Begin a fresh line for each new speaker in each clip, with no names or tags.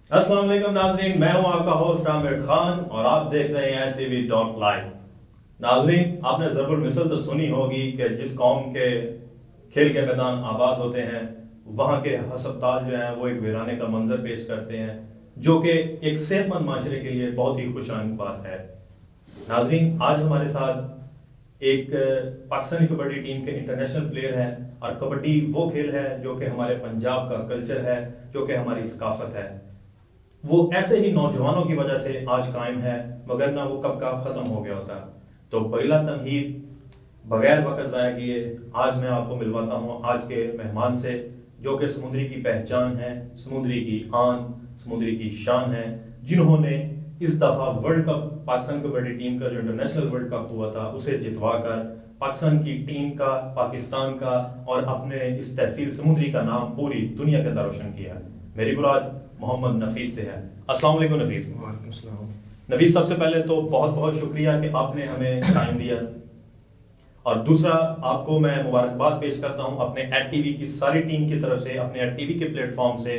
अस्सलाम वालेकुम नाज़रीन, मैं हूं आपका होस्ट आमिर खान और आप देख रहे हैं TV.live। नाज़रीन, आपने ज़रूर मिसल तो सुनी होगी कि जिस कौम के खेल के मैदान आबाद होते हैं वहां के हस्पताल जो हैं वो एक वीराने का मंजर पेश करते हैं, जो कि एक सेहतमंद माशरे के लिए बहुत ही खुशहाल बात है। नाज़रीन, आज हमारे साथ एक पाकिस्तानी कबड्डी टीम के इंटरनेशनल प्लेयर हैं और कबड्डी वो खेल है जो कि हमारे पंजाब का कल्चर है, जो कि हमारी सकाफत है। वो ऐसे ही नौजवानों की वजह से आज कायम है, मगर ना वो कब का खत्म हो गया होता। तो बिला तमहीद बगैर वक्त ज़ाया किए आज मैं आपको मिलवाता हूँ आज के मेहमान से, जो कि समुद्री की पहचान है, समुद्री की आन, समुद्री की शान है, जिन्होंने इस दफा world cup Pakistan kabaddi team का जो इंटरनेशनल वर्ल्ड कप हुआ था उसे जितवाकर पाकिस्तान की टीम का, पाकिस्तान का और अपने इस तहसील समुद्री का नाम पूरी दुनिया के अंदर रोशन किया। मेरी मुराद मोहम्मद नफीस से है। अस्सलाम वालेकुम नफीस।
वालेकुम सलाम।
नफीस, सबसे पहले तो बहुत बहुत शुक्रिया कि आपने हमें टाइम दिया, और दूसरा आपको मैं मुबारकबाद पेश करता हूं अपने एड.टीवी की सारी टीम की तरफ से, अपने एड.टीवी के प्लेटफॉर्म से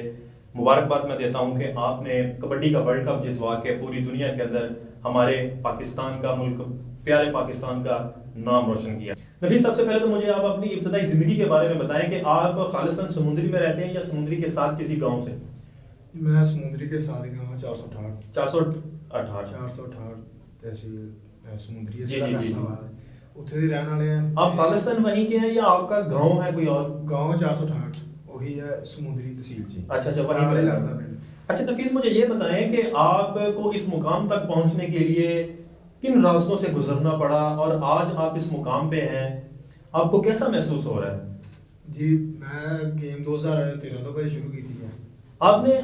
मुबारकबाद मैं देता हूं कि आपने कबड्डी का वर्ल्ड कप जितवा के पूरी दुनिया के अंदर हमारे पाकिस्तान का, मुल्क प्यारे पाकिस्तान का नाम रोशन किया। नफीस, सबसे पहले तो मुझे आप अपनी इब्तदाई जिंदगी के बारे में बताएं कि आप खालिस्तान समुद्री में रहते हैं या समुद्री के साथ किसी गांव से?
मैं समुद्री के साथ ही गाँव 468 तहसील समुद्री
जी जी जी।
उत्थे रहने वाले हैं।
आप खालिस्तान वहीं के हैं या आपका गांव है कोई और?
गाँव 468 वही है समुद्री तहसील जी।
अच्छा अच्छा, वहीं पे
लगता है।
अच्छा नफीस, मुझे ये बताएं कि आपको इस मुकाम तक पहुंचने के लिए किन रास्तों से गुजरना पड़ा और आज आप इस मुकाम पे हैं, आपको कैसा महसूस हो रहा है?
जी, मैं गेम 2013 तो पहले शुरू की थी।
आपने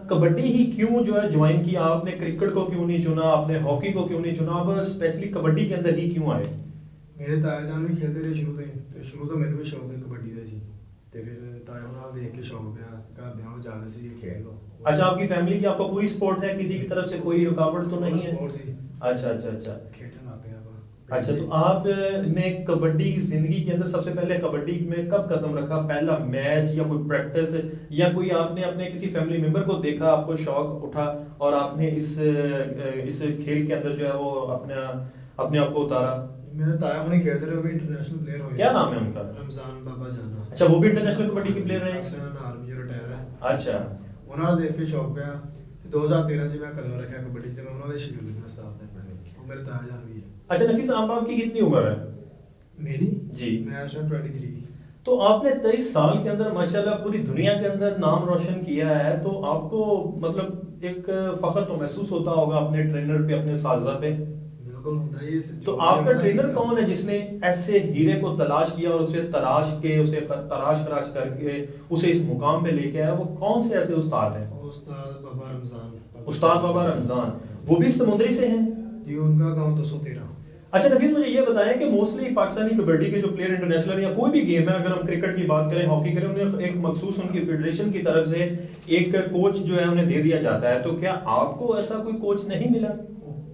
कबड्डी ही क्यों जो है ज्वाइन किया? आपने क्रिकेट को क्यों नहीं चुना, आपने हॉकी को क्यों नहीं चुना, आप स्पेशली कबड्डी के अंदर ही क्यों आए?
मेरे ताया जान भी खेलते थे शुरू तो मैंने भी शौक है कबड्डी का जी। ਤੇ ਫਿਰ ਤਾਇਆ ਨਾਲ ਦੇਖ ਕੇ ਸ਼ੌਕ ਪਿਆ, ਘਰਦਿਆਂ ਨੂੰ ਜ਼ਿਆਦਾ ਸੀ ਇਹ ਖੇਡ ਲਓ।
अच्छा, आपकी फैमिली की आपको पूरी सपोर्ट है, किसी की तरफ से कोई रुकावट तो नहीं है?
सपोर्ट जी।
अच्छा अच्छा अच्छा।
खेलने लग पे आप।
अच्छा, तो आपने कबड्डी जिंदगी के अंदर सबसे पहले कबड्डी में कब कदम रखा? पहला मैच या कोई प्रैक्टिस या कोई आपने अपने किसी फैमिली मेंबर को देखा, आपको शौक उठा और आपने इस खेल के अंदर जो है वो अपने आप को उतारा?
मेरे ताया होने खेलते रहे, वो भी इंटरनेशनल प्लेयर हुए।
क्या नाम है उनका?
रमजान बाबा जाना।
अच्छा, वो भी इंटरनेशनल कबड्डी के प्लेयर रहे?
आर्मी रिटायर है।
अच्छा,
ਉਹਨਾਂ ਦੇਖ ਕੇ ਸ਼ੌਕ ਪਿਆ। 2013 ਚ ਮੈਂ ਕਦਮ ਰੱਖਿਆ ਕਬੱਡੀ ਤੇ, ਮੈਂ ਉਹਨਾਂ ਦੇ ਸ਼ਡਿਊਲ ਵਿੱਚ ਉਸਤਾਦ ਨੇ ਆਪਣੇ, ਉਹ ਮੇਰੇ ਤਾਇਆ ਜਾਨ भी है।
अच्छा नफीस, आपकी कितनी उम्र है?
मेरी
जी,
मैं इस वक्त 23।
तो आपने 23 साल के अंदर माशाल्लाह पूरी दुनिया के अंदर नाम रोशन किया है, तो आपको मतलब एक फख्र तो महसूस होता होगा अपने ट्रेनर पे, अपने साजा पे?
बिल्कुल होता है ये।
तो आपका ट्रेनर कौन है जिसने ऐसे हीरे को तलाश किया और उसे तराश करके उसे इस मुकाम पे लेके आया? वो कौन से ऐसे उस्ताद हैं?
उस्ताद बाबा रमजान।
उस्ताद बाबा रमजान, वो भी समुद्री से हैं
जी, उनका गांव 213।
अच्छा नफीस, मुझे ये बताएं कि मोस्टली पाकिस्तानी कबड्डी के जो प्लेयर इंटरनेशनल या कोई भी गेम है, अगर हम क्रिकेट की बात करें, हॉकी करें, उन्हें एक मखसूस उनकी फेडरेशन की तरफ से एक कोच जो है उन्हें दे दिया जाता है। तो क्या आपको ऐसा कोई कोच नहीं मिला?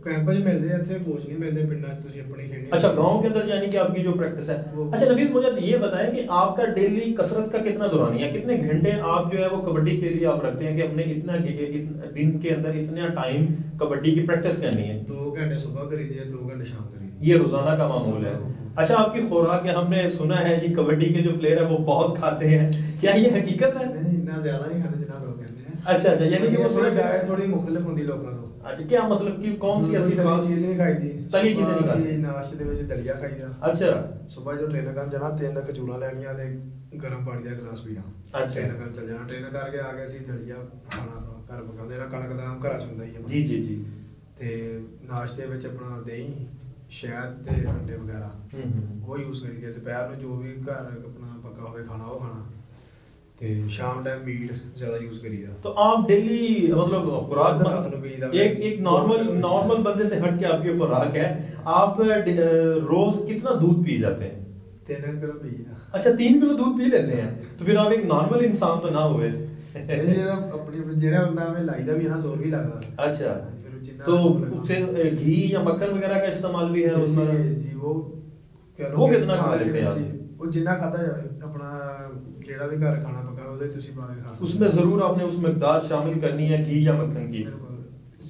कैंप में मिलते हैं, थे कोच नहीं मिलते पिंडा तुझे अपनी खेलनी।
अच्छा, गांव के अंदर यानी कि आपकी जो प्रैक्टिस है। अच्छा नफीस, मुझे ये बताएं कि आपका डेली कसरत का कितना दौरानिया, कितने घंटे आप जो है वो कबड्डी के लिए आप रखते हैं कि हमने इतना दिन के अंदर इतना टाइम कबड्डी की प्रैक्टिस करनी है?
2 घंटे सुबह करी दी है, 2 घंटे शाम करी दी।
ये रोजाना का मामूल है। अच्छा, आपकी खुराक, हमने सुना है जी कबड्डी के जो प्लेयर है वो बहुत खाते हैं, क्या ये हकीकत है?
नहीं, इतना ज्यादा नहीं खाते जितना लोग कहते हैं।
अच्छा अच्छा, यानी कि वो
थोड़ी डाइट थोड़ी मुख्तलिफ होती है लोगों को।
अच्छा, क्या मतलब कि कौन सी ऐसी खास
चीज नहीं खाई दी?
तली चीजें नहीं खाई?
नाश्ते ਦੇ ਵਿੱਚ ਦਲੀਆ ਖਾਈਦਾ।
अच्छा,
ਸੁਬਾਹ ਜੋ ਟ੍ਰੇਨਰ ਕਰਨ ਜਾਣਾ, 3 ਖਜੂਰਾਂ ਲੈਣੀਆਂ ਤੇ ਗਰਮ ਪਾਣੀ ਦਾ ਗਲਾਸ ਪੀਣਾ।
अच्छा।
ਟ੍ਰੇਨਰ ਕਰਨ ਚੱਲ ਜਾਣਾ, ਟ੍ਰੇਨਰ ਕਰਕੇ ਆ ਕੇ ਅਸੀਂ ਦਲੀਆ ਖਾਣਾ ਘਰ ਪਕਾਉਂਦੇ, ਨਾ ਕਣਕ ਦਾ ਘਰਾਂ ਚ ਹੁੰਦਾ ਹੀ ਹੈ।
जी जी जी।
ਤੇ ਨਾਸ਼ਤੇ ਵਿੱਚ ਆਪਣਾ ਦਹੀਂ, ਸ਼ਹਿਦ ਤੇ ਅੰਡੇ ਵਗੈਰਾ ਉਹ ਯੂਜ਼ ਕਰੀਦੇ। ਦੁਪਹਿਰ ਨੂੰ ਜੋ ਵੀ ਘਰ ਆਪਣਾ ਪੱਕਾ ਹੋਵੇ ਖਾਣਾ ਉਹ ਖਾਣਾ, ਤੇ ਸ਼ਾਮ ਟਾਈਮ ਮੀਟ ਜ਼ਿਆਦਾ ਯੂਜ਼ ਕਰੀਦਾ।
तो आप डेली मतलब खुराक एक नॉर्मल बंदे से हट के आपकी खुराक है, आप रोज कितना दूध पी जाते हैं?
3 किलो ਪੀਦਾ।
अच्छा, 3 किलो दूध पी लेते हैं, तो फिर आप एक नॉर्मल इंसान तो ना हुए।
अपनी ਜਿਹੜਾ ਹੁੰਦਾ ਮੈਂ ਲਾਈਦਾ ਵੀ ਨਾ, ਜ਼ੋਰ ਵੀ ਲੱਗਦਾ।
अच्छा, तो उसे घी या मक्खन वगैरह का इस्तेमाल भी है उसमें?
जी, वो
कितना खा लेते हैं आप?
ਉਹ ਜਿੰਨਾ ਖਾਦਾ ਜਾਵੇ, ਆਪਣਾ ਜਿਹੜਾ ਵੀ ਘਰ ਖਾਣਾ ਪਕਾ ਉਹਦੇ ਤੁਸੀਂ ਪਾ ਕੇ ਖਾ ਸਕਦੇ
उसमें जरूर आपने उस मकदार शामिल करनी है घी या मक्खन की।
बिल्कुल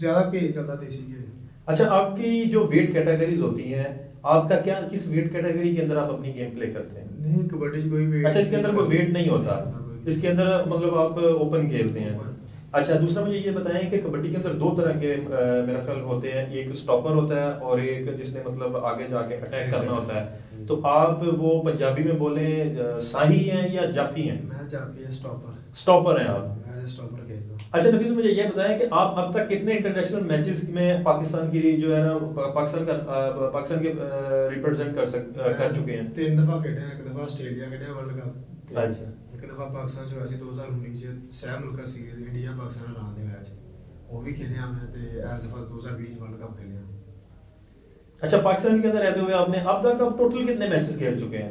ज्यादा घी चलता देसी घी।
अच्छा, आपकी जो वेट कैटेगरीज होती हैं, आपका क्या किस वेट कैटेगरी के अंदर आप अपनी गेम प्ले करते हैं?
नहीं कबड्डी कोई वेट,
अच्छा, इसके अंदर कोई वेट नहीं होता, इसके अंदर मतलब आप ओपन खेलते हैं। अच्छा, दूसरा मुझे ये बताएं कि कबड्डी के अंदर दो तरह के मेरा ख्याल होते हैं, एक स्टॉपर होता है और एक जिसने मतलब आगे जाके अटैक करना होता है। तो आप वो पंजाबी में बोले शाही हैं या जाफी हैं?
मैं जाफी है, स्टॉपर।
स्टॉपर हैं आप?
मैं स्टॉपर खेलता हूं।
अच्छा नफीस, मुझे ये बताएं कि आप अब तक कितने इंटरनेशनल मैचेस में पाकिस्तान की जो है ना पाकिस्तान के रिप्रेजेंट कर चुके हैं?
3 दफा खेले हैं, एक दफा ऑस्ट्रेलिया खेले वर्ल्ड कप।
अच्छा।
एक दफा पाकिस्तान जो ਸੀ 2019 ਚ ਸਹਿ ਮੁਲਕਾਂ ਸੀ ਇੰਡੀਆ ਪਾਕਿਸਤਾਨ ਨਾਲ ਦੇ ਮੈਚ ਉਹ ਵੀ ਖੇਲੇ ਆ ਮੈਂ, ਤੇ ਐਸ ਦਫਾ 2020 वर्ल्ड कप खेले हैं।
अच्छा, पाकिस्तान के अंदर रहते हुए आपने अब तक आप टोटल कितने मैचेस खेल चुके हैं?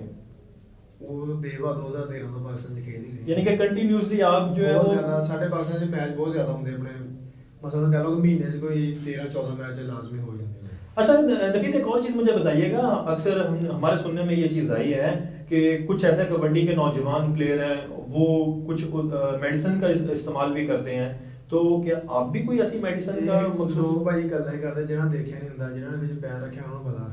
वो बेवा 2013 ਤੋਂ ਪਾਕਿस्तान ਚ खेल ही रहे।
यानी कि कंटिन्यूअसली आप जो है
बहुत
वो
ज्यादा ਸਾਡੇ ਪਾਕਿस्तान ਚ ਮੈਚ ਬਹੁਤ ਜ਼ਿਆਦਾ ਹੁੰਦੇ ਆਪਣੇ, ਮਸलन कह लो कि महीने ਚ कोई 13-14 मैच लाजमी हो जाते हैं।
अच्छा नफीस, एक और चीज मुझे बताइएगा, अक्सर हमारे सुनने में ये चीज आई है कि कुछ ऐसे कबड्डी के नौजवान प्लेयर हैं, वो कुछ मेडिसिन का इस्तेमाल भी करते हैं, तो क्या आप भी कोई ऐसी मेडिसिन का
ਮਖਸੂਸ ਭਾਈ ਗੱਲਾਂ ਹੀ ਕਰਦੇ, ਜਿਹਨਾਂ ਦੇਖਿਆ ਨਹੀਂ ਹੁੰਦਾ, ਜਿਹਨਾਂ ਨੇ ਵਿੱਚ ਪੈਰ ਰੱਖਿਆ ਉਹਨਾਂ ਨੂੰ ਪਤਾ।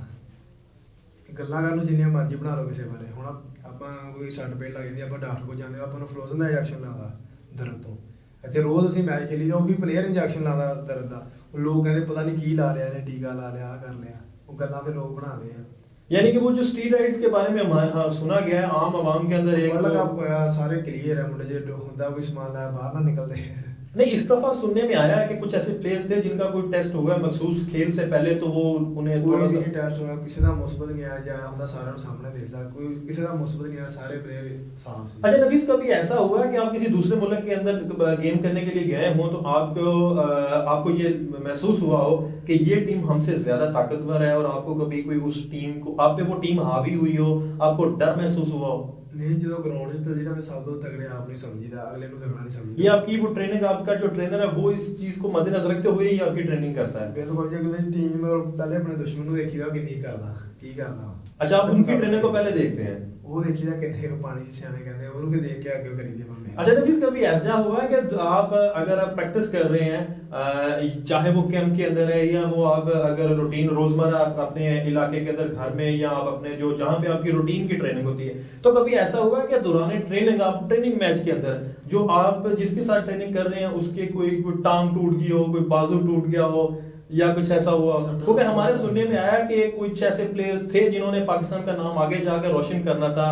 ਗੱਲਾਂ ਕਰਨ ਨੂੰ ਜਿੰਨੀਆਂ ਮਰਜ਼ੀ ਬਣਾ ਲਓ ਕਿਸੇ ਬਾਰੇ। ਹੁਣ ਆਪਾਂ ਕੋਈ ਸੱਟ ਪੇਟ ਲੱਗ ਜਾਂਦੀ, ਆਪਾਂ ਡਾਕਟਰ ਕੋਲ ਜਾਂਦੇ, ਆਪਾਂ ਨੂੰ ਫਲੋਜ਼ਨ ਦਾ ਇੰਜੈਕਸ਼ਨ ਲਾਉਂਦਾ ਦਰਦ ਤੋਂ। ਇੱਥੇ ਰੋਜ਼ ਅਸੀਂ ਮੈਚ ਖੇਲੀ ਦਾ, ਉਹ ਵੀ ਪਲੇਅਰ ਇੰਜੈਕਸ਼ਨ ਲਾਉਂਦਾ ਦਰਦ ਦਾ। ਉਹ ਲੋਕ ਕਹਿੰਦੇ ਪਤਾ ਨਹੀਂ ਕੀ ਲਾ ਲਿਆ ਇਹਨੇ, ਟੀਕਾ ਲਾ ਲਿਆ, ਆ ਕਰ ਲਿਆ। ਉਹ ਗੱਲਾਂ ਫਿਰ ਲੋਕ ਬਣਾਉਂਦੇ ਆ।
यानी कि वो जो स्टीरॉइड्स के बारे में सुना गया है आम आवाम के अंदर एक
वर्ल्ड कप होया, सारे क्लियर है मुंडे, जो ਹੁੰਦਾ कोई समान लाया बाहर ना निकलते।
नहीं, इस दफा सुनने में आया है कि कुछ ऐसे प्लेयर्स थे जिनका कोई टेस्ट हुआ है मखसूस खेल से पहले, तो वो उन्हें
कोई
थोड़ा सा
नहीं टेस्ट होया, किसी ਦਾ ਮੁਸਬਤ ਨਹੀਂ ਆਇਆ ਜਾਂ ਹੁੰਦਾ ਸਾਰਿਆਂ ਨੂੰ ਸਾਹਮਣੇ ਦੇਖਦਾ, ਕੋਈ ਕਿਸੇ ਦਾ ਮੁਸਬਤ नहीं आया, सारे प्लेयर साफ से।
अच्छा नफीस, कभी ऐसा हुआ है कि आप किसी दूसरे मुल्क के अंदर गेम करने के लिए गए हों तो आपको ये महसूस हुआ हो कि ये टीम हमसे ज्यादा ताकतवर है, और आपको कभी कोई उस टीम को आप पे वो टीम हावी हुई हो, आपको डर महसूस हुआ हो?
नहीं, जो ग्राउंड से तो ਜਿਹੜਾ ਸਭ ਤੋਂ ਤਗੜੇ ਆਪ ਨਹੀਂ ਸਮਝੀਦਾ, ਅਗਲੇ ਨੂੰ ਤਗੜਾ ਨਹੀਂ ਸਮਝੀਦਾ।
ये आपकी वो ट्रेनिंग, आपका जो ट्रेनर है वो इस चीज को मद्देनजर रखते हुए ही आपकी ट्रेनिंग करता है?
ਬਿਲਕੁਲ, ਜੇ ਅਗਲੇ ਟੀਮ ਪਹਿਲੇ ਆਪਣੇ ਦੁਸ਼ਮਣ ਨੂੰ ਦੇਖੀਦਾ ਕਿੰਨੀ ਕਰਦਾ, ਕੀ ਕਰਦਾ।
अच्छा, आप उनकी ट्रेनिंग को पहले देखते हैं?
ਉਹ ਦੇਖੀਦਾ ਕਿੰਨੇ ਕੁ ਪਾਣੀ ਚ ਸਿਆਣੇ ਕਹਿੰਦੇ, ਉਹਨੂੰ ਵੀ ਦੇਖ ਕੇ ਅੱਗੇ ਕਰੀਦੇ ਬੰਦੇ।
अच्छा नफीस, कभी ऐसा हुआ है कि आप अगर आप प्रैक्टिस कर रहे हैं, चाहे वो कैंप के अंदर है या वो आप अगर रूटीन रोजमर्रा अपने इलाके के अंदर घर में, या आप अपने जो जहाँ पे आपकी रूटीन की ट्रेनिंग होती है, तो कभी ऐसा हुआ है कि दौरान ट्रेनिंग, आप ट्रेनिंग मैच के अंदर जो आप जिसके साथ ट्रेनिंग कर रहे हैं उसके कोई टांग टूट गई हो, कोई बाजू टूट गया हो, या कुछ ऐसा हुआ? क्योंकि हमारे सुनने में आया कि कुछ ऐसे प्लेयर्स थे जिन्होंने पाकिस्तान का नाम आगे जाकर रोशन करना था,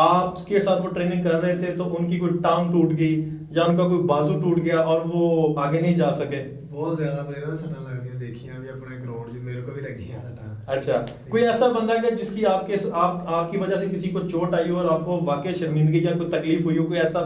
आपके साथ वो ट्रेनिंग कर रहे थे तो उनकी कोई टांग टूट गई या उनका कोई बाजू टूट गया और वो आगे नहीं जा सके।
बहुत ज्यादा प्लेयर ने सट्टां लगदियां देखियां भी अपने ग्राउंड 'ਚ, मेरे को भी लगी हैं सट्टां।
अच्छा, कोई ऐसा बंदा क्या जिसकी आपकी वजह से किसी को चोट आई हो और आपको वाकई शर्मिंदगी या कोई तकलीफ हुई हो, कोई ऐसा?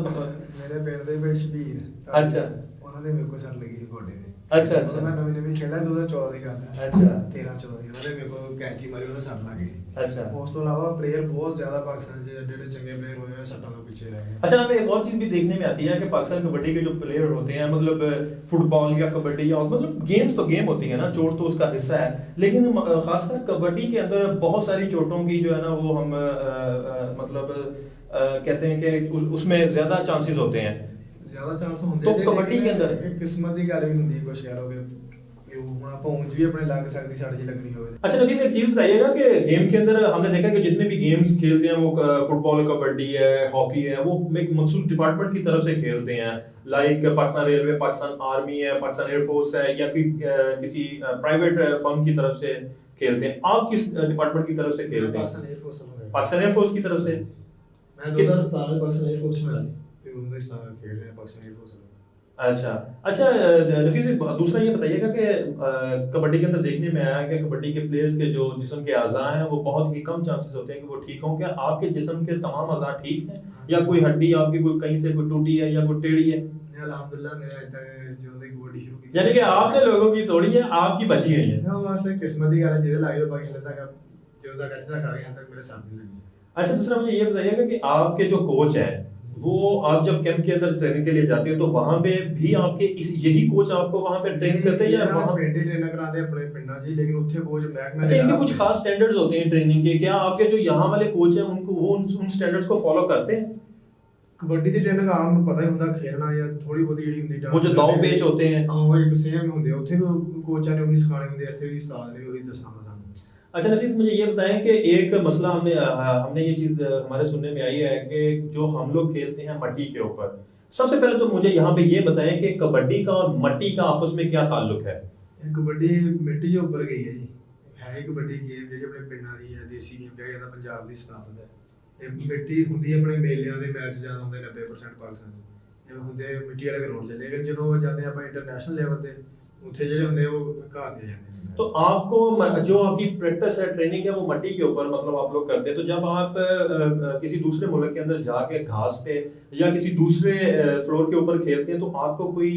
मेरे पिंड ਦੇ ਵਿੱਚ ਸ਼ਬੀਰ,
अच्छा,
ਉਹਨਾਂ ਦੇ ਮੇਰੇ ਕੋਲ ਸੱਟ ਲੱਗੀ ਸੀ ਗੋਡੇ ਤੇ।
अच्छा अच्छा,
ਮੈਂ ਨਵੇਂ ਖੇਡਿਆ 2014 ਦੀ ਗੱਲ ਹੈ।
अच्छा
13-14 ਦੀ, ਉਹਦੇ ਮੇਰੇ ਕੋਲ ਕੈਂਚੀ ਮਾਰੀ, ਉਹਦਾ ਸੱਟ ਲੱਗ ਗਈ।
अच्छा
ਉਸ ਤੋਂ ਇਲਾਵਾ प्लेयर बहुत ज्यादा पाकिस्तान 'ਚ ਜਿਹੜੇ ਚੰਗੇ प्लेयर होए सट्टां ਤੋਂ ਪਿੱਛੇ ਰਹਿ गए।
अच्छा, हमें एक और चीज भी देखने में आती है कि पाकिस्तान कबड्डी के जो प्लेयर होते हैं, मतलब फुटबॉल या कबड्डी या मतलब गेम्स तो गेम होती है ना, चोट तो उसका हिस्सा है, लेकिन खासकर कबड्डी के अंदर बहुत सारी चोटों की जो है ना वो हम मतलब कहते हैं कि उसमें ज्यादा चांसेस होते हैं।
ज्यादा चांस ਹੁੰਦੇ
तो कबड्डी के अंदर
किस्मत ਦੀ ਗੱਲ ਵੀ ਹੁੰਦੀ, ਕੁਛ ਕਹਿ ਲਓਗੇ ਕਿ ਹੁਣ ਆਪਾਂ ਉਂਝ ਵੀ ਆਪਣੇ ਲੱਗ ਸਕਦੀ, ਛੱਡ ਜੀ ਲੱਗਣੀ ਹੋਵੇ।
अच्छा नफीस, एक चीज बताइएगा कि गेम के अंदर हमने देखा कि जितने भी गेम्स खेलते हैं, वो फुटबॉल, कबड्डी है, हॉकी है, वो एक मखसूस डिपार्टमेंट की तरफ से खेलते हैं, like Pakistan railway, Pakistan army है, पाकिस्तान एयरफोर्स है, या किसी प्राइवेट फर्म की तरफ से खेलते हैं। आप किस डिपार्टमेंट की तरफ से खेलते हैं?
पाकिस्तान एयरफोर्स में।
पाकिस्तान एयरफोर्स की तरफ से?
मैं 2017 में पाकिस्तान एयरफोर्स में आया, फिर 19 साल खेल रहे हैं पाकिस्तान एयरफोर्स में।
अच्छा अच्छा नफीस, दूसरा ये बताइएगा कि कबड्डी के अंदर देखने में आया कि कबड्डी के प्लेयर्स के जो जिस्म के अज़ा हैं वो बहुत ही कम चांसेस होते हैं कि वो ठीक हों। क्या आपके जिस्म के तमाम अज़ा ठीक हैं, या कोई हड्डी आपकी कोई कहीं से कोई टूटी है या कोई टेढ़ी है?
अल्हम्दुलिल्लाह, मेरा आज तक जो तक कबड्डी शुरू की,
यानी कि आपने लोगों की तोड़ी है, आपकी बची हुई है।
ना वैसे किस्मत की गल है, जिधर लागे बाकी लगता है जो तक अच्छा कर यहाँ तक मेरे साथ नहीं लगी।
अच्छा, दूसरा मुझे ये बताइएगा कि आपके जो कोच हैं वो आप जब कैंप के अंदर ट्रेनिंग के लिए जाते हो तो वहां पे भी आपके यही कोच आपको वहां पे ट्रेन करते हैं, या वहां
पिंड ही ट्रेनर कराते अपने पिंडा जी, लेकिन उत्थे कोच महकमा।
अच्छा, इनके कुछ खास स्टैंडर्ड्स होते हैं ट्रेनिंग के, क्या आपके जो यहाँ वाले कोच हैं उनको वो उन स्टैंडर्ड्स को फॉलो करते हैं?
ਕਬੱਡੀ ਦੀ ਟ੍ਰੇਨਿੰਗ ਆਮ ਨੂੰ ਪਤਾ ਹੀ ਹੁੰਦਾ ਖੇਲਣਾ ਜਾਂ ਥੋੜੀ ਬਹੁਤੀ ਜਿਹੜੀ ਹੁੰਦੀ
वो जो दाव पेच होते हैं।
ਹਾਂ ਉਹ ਇੱਕ ਸੇਮ ਹੁੰਦੇ ਆ, ਉੱਥੇ ਵੀ ਕੋਚਾਂ ਨੇ ਉਹੀ ਸਿਖਾਣੇ ਹੁੰਦੇ ਆ, ਇੱਥੇ ਵੀ ਉਸਤਾਦ ਨੇ ਉਹੀ ਦੱਸਣਾ ਹੁੰਦਾ ਸਾਨੂੰ।
अच्छा नफीस, मुझे ये बताएं कि एक मसला हमने ये चीज़ हमारे सुनने में आई है कि जो हम लोग खेलते हैं मट्टी के ऊपर, सबसे पहले तो मुझे यहाँ पे ये बताएं कि कबड्डी का और मट्टी का आपस में क्या ताल्लुक है।
ਇਹ ਕਬੱਡੀ ਮਿੱਟੀ ਦੇ ਉੱਪਰ ਗਈ ਹੈ ਜੀ, ਹੈ ਹੀ ਕਬੱਡੀ ਗੇਮ ਜਿਹੜੀ ਆਪਣੇ ਪਿੰਡਾਂ ਦੀ ਹੈ, ਦੇਸੀ ਗੇਮ ਕਿਹਾ ਜਾਂਦਾ, ਪੰਜਾਬ ਦੀ ਸਥਾਪਤ ਹੈ। ਇਹ ਮਿੱਟੀ ਹੁੰਦੀ ਹੈ ਆਪਣੇ ਮੇਲਿਆਂ ਦੇ ਮੈਚ ਜ਼ਿਆਦਾ ਹੁੰਦੇ 90% ਪਾਕਿਸਤਾਨ 'ਚ ਇਹ ਹੁੰਦੇ ਮਿੱਟੀ ਵਾਲੇ ਗਰਾਊਂਡ 'ਚ, ਲੇਕਿਨ ਜਦੋਂ ਜਾਂਦੇ ਆਪਾਂ ਇੰਟਰਨੈਸ਼ਨਲ ਲੈਵਲ ਤੇ ਉੱਥੇ ਜਿਹੜੇ ਹੁੰਦੇ ਉਹ ਘਾਹ ਤੇ ਜਾਂਦੇ ਨੇ।
तो आपको जो आपकी प्रैक्टिस है, ट्रेनिंग है, वो मट्टी के ऊपर मतलब आप लोग करते हैं, तो जब आप किसी दूसरे मुल्क के अंदर जाके घास पे या किसी दूसरे फ्लोर के ऊपर खेलते हैं तो आपको कोई